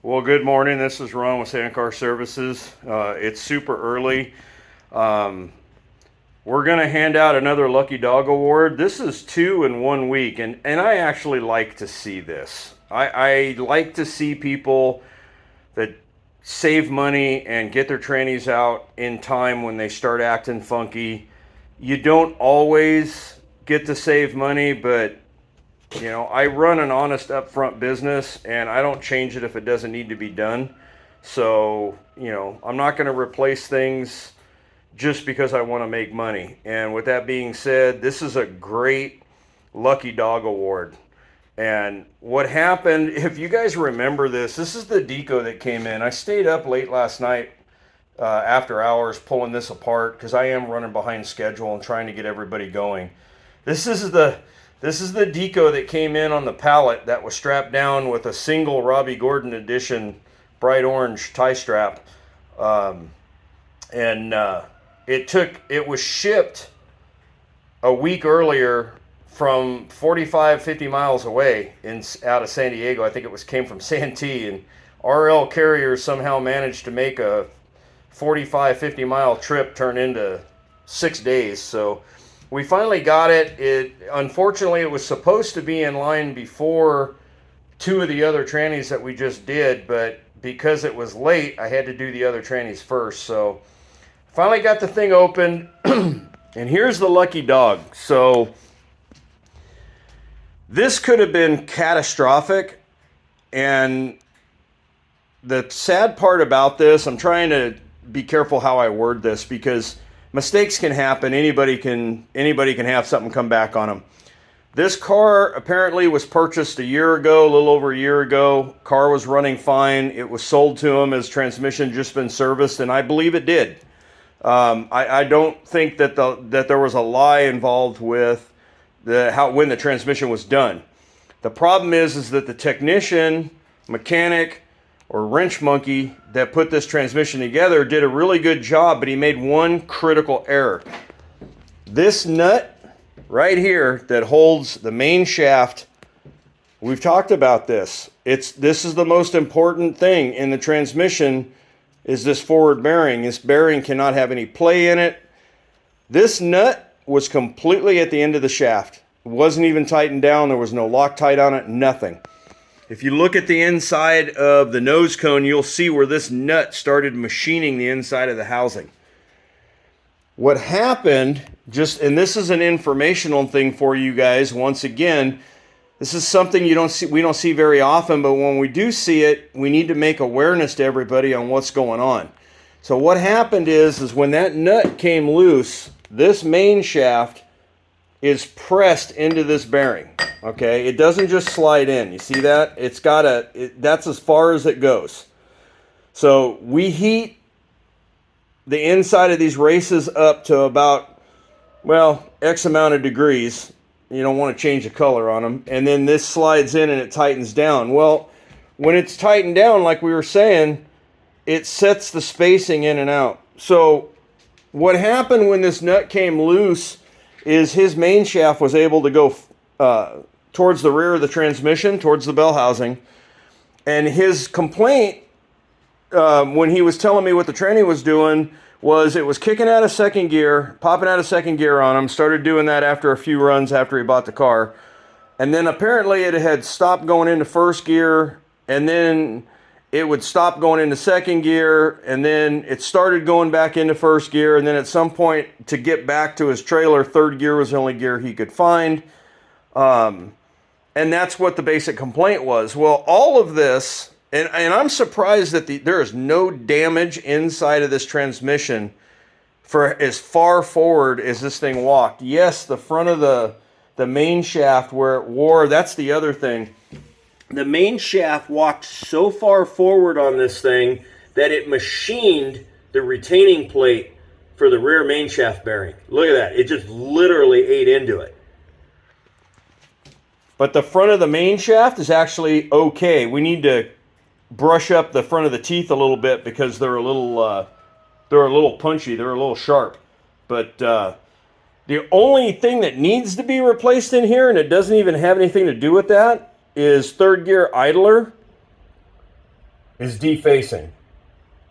Well, good morning. This is Ron with Sandcar Services. It's super early. Um, we're going to hand out another Lucky Dog Award. This is 2 in 1 week, and I actually like to see this. I like to see people that save money and get their trannies out in time when they start acting funky. You don't always get to save money, but I run an honest upfront business and I don't change it if it doesn't need to be done. So, I'm not going to replace things just because I want to make money. And with that being said, this is a great Lucky Dog Award. And what happened, if you guys remember this is the deco that came in. I stayed up late last night after hours pulling this apart because I am running behind schedule and trying to get everybody going. This is the this is the deco that came in on the pallet that was strapped down with a single Robbie Gordon edition bright orange tie strap. And it was shipped a week earlier from 45, 50 miles away out of San Diego. I think came from Santee, and RL Carriers somehow managed to make a 45, 50 mile trip turn into 6 days. So we finally got it. Unfortunately, it was supposed to be in line before two of the other trannies that we just did, but because it was late, I had to do the other trannies first. So finally got the thing opened, and here's the lucky dog. So this could have been catastrophic, and the sad part about this, I'm trying to be careful how I word this because mistakes can happen. Anybody can have something come back on them. This car apparently was purchased a little over a year ago. Car was running fine. It was sold to him as transmission just been serviced, and I believe it did. I don't think that there was a lie involved with when the transmission was done. The problem is that the technician, mechanic, or wrench monkey that put this transmission together did a really good job, but he made one critical error. This nut right here that holds the main shaft, we've talked about this. This is the most important thing in the transmission is this forward bearing. This bearing cannot have any play in it. This nut was completely at the end of the shaft. It wasn't even tightened down. There was no Loctite on it, nothing. If you look at the inside of the nose cone, you'll see where this nut started machining the inside of the housing. What happened, and this is an informational thing for you guys, once again, this is something we don't see very often, but when we do see it, we need to make awareness to everybody on what's going on. So what happened is when that nut came loose, this main shaft is pressed into this bearing. Okay, it doesn't just slide in. You see that? That's as far as it goes. So we heat the inside of these races up to about, X amount of degrees. You don't want to change the color on them. And then this slides in and it tightens down. Well, when it's tightened down, like we were saying, it sets the spacing in and out. So what happened when this nut came loose is his main shaft was able to go towards the rear of the transmission, towards the bell housing. And his complaint, when he was telling me what the tranny was doing, was it was kicking out of second gear, popping out of second gear on him, started doing that after a few runs after he bought the car. And then apparently it had stopped going into first gear, and then it would stop going into second gear, and then it started going back into first gear, and then at some point to get back to his trailer, third gear was the only gear he could find. And that's what the basic complaint was. Well, all of this, and I'm surprised that there is no damage inside of this transmission for as far forward as this thing walked. Yes, the front of the main shaft where it wore, that's the other thing. The main shaft walked so far forward on this thing that it machined the retaining plate for the rear main shaft bearing. Look at that. It just literally ate into it. But the front of the main shaft is actually okay. We need to brush up the front of the teeth a little bit because they're a little punchy. They're a little sharp. But the only thing that needs to be replaced in here, and it doesn't even have anything to do with that, is third gear idler. is defacing.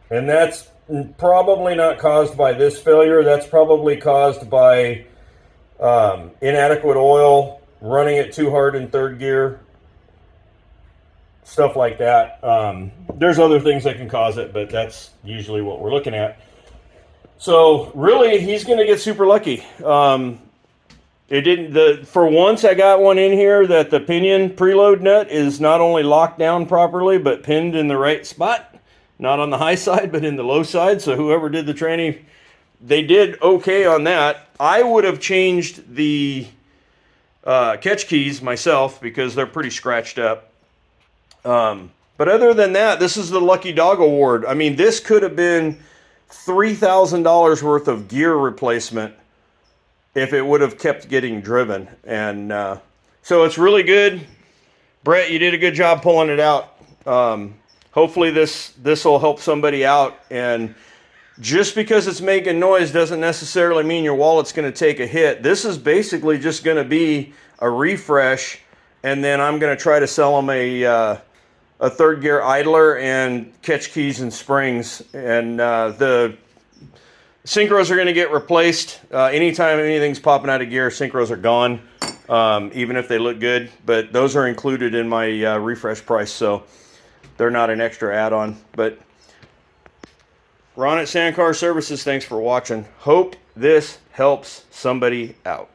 And that's probably not caused by this failure. That's probably caused by inadequate oil, running it too hard in third gear, stuff like that. There's other things that can cause it, but that's usually what we're looking at. So really, he's going to get super lucky. It didn't. For once, I got one in here that the pinion preload nut is not only locked down properly, but pinned in the right spot. Not on the high side, but in the low side. So whoever did the training, they did okay on that. I would have changed the catch keys myself because they're pretty scratched up. But other than that, this is the Lucky Dog Award. I mean, this could have been $3,000 worth of gear replacement if it would have kept getting driven. And so it's really good. Brett, you did a good job pulling it out. Hopefully this will help somebody out. And just because it's making noise doesn't necessarily mean your wallet's going to take a hit. This is basically just going to be a refresh, and then I'm going to try to sell them a third gear idler and catch keys and springs. And the synchros are going to get replaced. Anytime anything's popping out of gear, synchros are gone, even if they look good. But those are included in my refresh price, so they're not an extra add-on. But Ron at Sandcar Services, thanks for watching. Hope this helps somebody out.